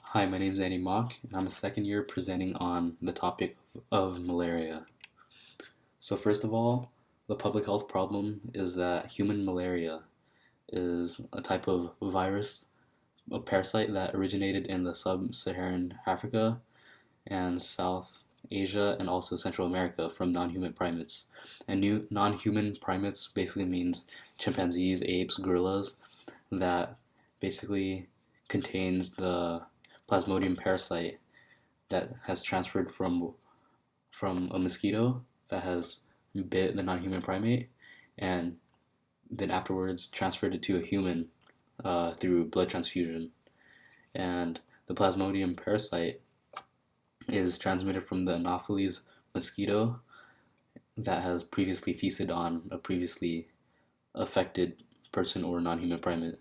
Hi, my name is Andy Mock, and I'm a second year presenting on the topic of malaria. So, first of all, the public health problem is that human malaria is a type of virus, a parasite that originated in the sub Saharan Africa and South Asia and also Central America from non human primates. And new non human primates basically means chimpanzees, apes, gorillas, that basically contains the Plasmodium parasite that has transferred from a mosquito that has bit the non-human primate, and then afterwards transferred it to a human through blood transfusion. And the Plasmodium parasite is transmitted from the Anopheles mosquito that has previously feasted on a previously affected person or non-human primate.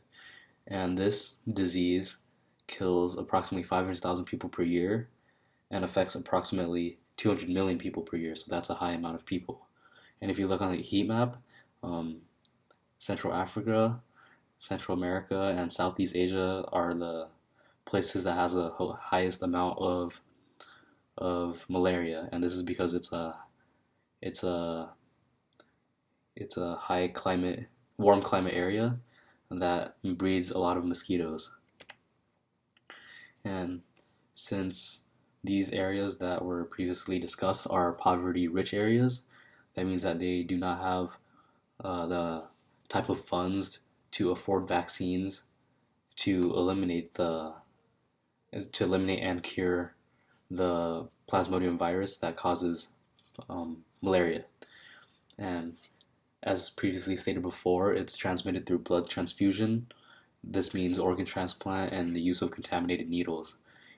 And this disease kills approximately 500,000 people per year and affects approximately 200 million people per year. So that's a high amount of people. And if you look on the heat map, um, Central Africa, Central America, and Southeast Asia are the places that has the highest amount of malaria, and this is because it's a it's a high climate, warm climate area that breeds a lot of mosquitoes. And since these areas that were previously discussed are poverty rich areas, that means that they do not have the type of funds to afford vaccines to eliminate and cure the plasmodium virus that causes malaria. And as previously stated before, it's transmitted through blood transfusion. This means organ transplant and the use of contaminated needles.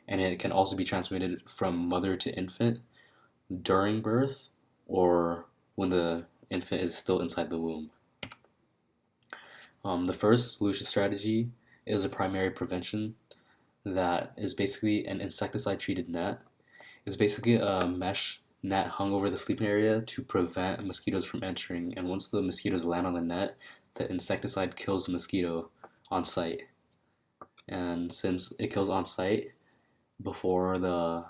And it can also be transmitted from mother to infant during birth or when the infant is still inside the womb. The first solution strategy is a primary prevention that is basically an insecticide treated net. It's basically a mesh net hung over the sleeping area to prevent mosquitoes from entering. And once the mosquitoes land on the net, the insecticide kills the mosquito on site. And since it kills on site before the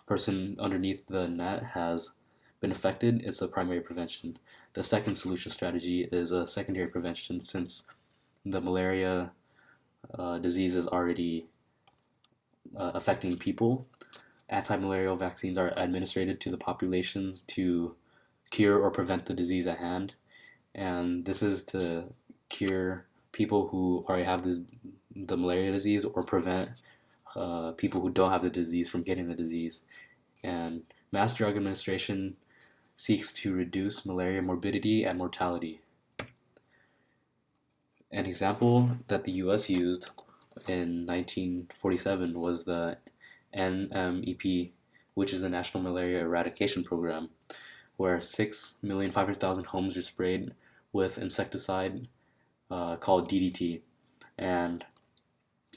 person underneath the net has been affected, it's a primary prevention. The second solution strategy is a secondary prevention since the malaria disease is already affecting people. Anti-malarial vaccines are administered to the populations to cure or prevent the disease at hand, and this is to cure people who already have the malaria disease or prevent people who don't have the disease from getting the disease. And mass drug administration seeks to reduce malaria morbidity and mortality. An example that the US used in 1947 was the NMEP, which is the National Malaria Eradication Program, where 6,500,000 homes were sprayed with insecticide called DDT. And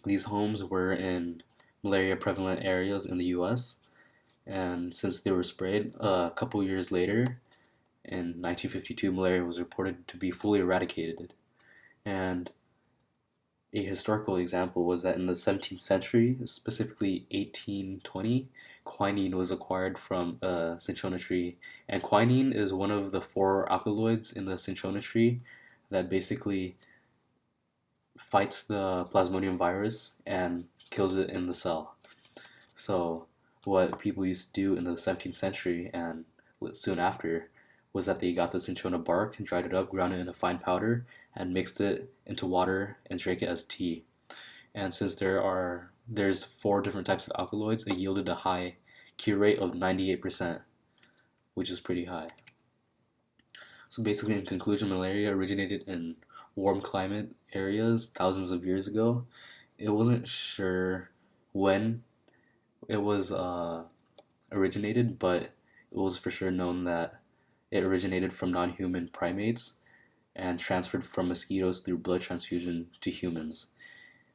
these homes were in malaria prevalent areas in the US. And since they were sprayed, a couple years later, in 1952, malaria was reported to be fully eradicated. And a historical example was that in the 17th century, specifically 1820, quinine was acquired from a cinchona tree. And quinine is one of the four alkaloids in the cinchona tree that basically fights the plasmodium virus and kills it in the cell. So, what people used to do in the 17th century and soon after was that they got the cinchona bark and dried it up, ground it in a fine powder, and mixed it into water and drank it as tea. And since there's four different types of alkaloids, it yielded a high cure rate of 98%, which is pretty high. So basically, in conclusion, malaria originated in warm climate areas thousands of years ago. It wasn't sure when it was originated, but it was for sure known that it originated from non-human primates and transferred from mosquitoes through blood transfusion to humans.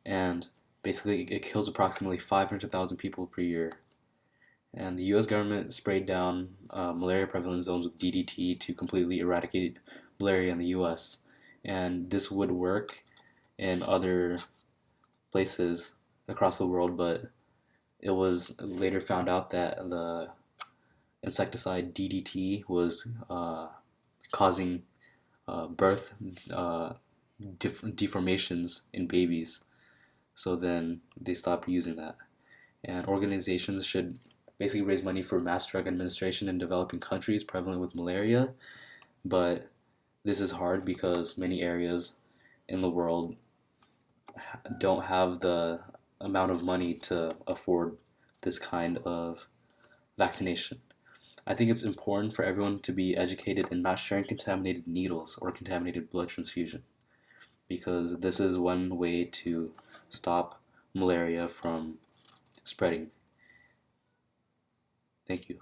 And basically, it kills approximately 500,000 people per year. And the US government sprayed down malaria prevalent zones with DDT to completely eradicate malaria in the US. And this would work in other places across the world, but It was later found out that the insecticide DDT was causing birth deformations in babies. So then they stopped using that. And organizations should basically raise money for mass drug administration in developing countries prevalent with malaria. But this is hard because many areas in the world don't have the amount of money to afford this kind of vaccination. I think it's important for everyone to be educated in not sharing contaminated needles or contaminated blood transfusion because this is one way to stop malaria from spreading. Thank you.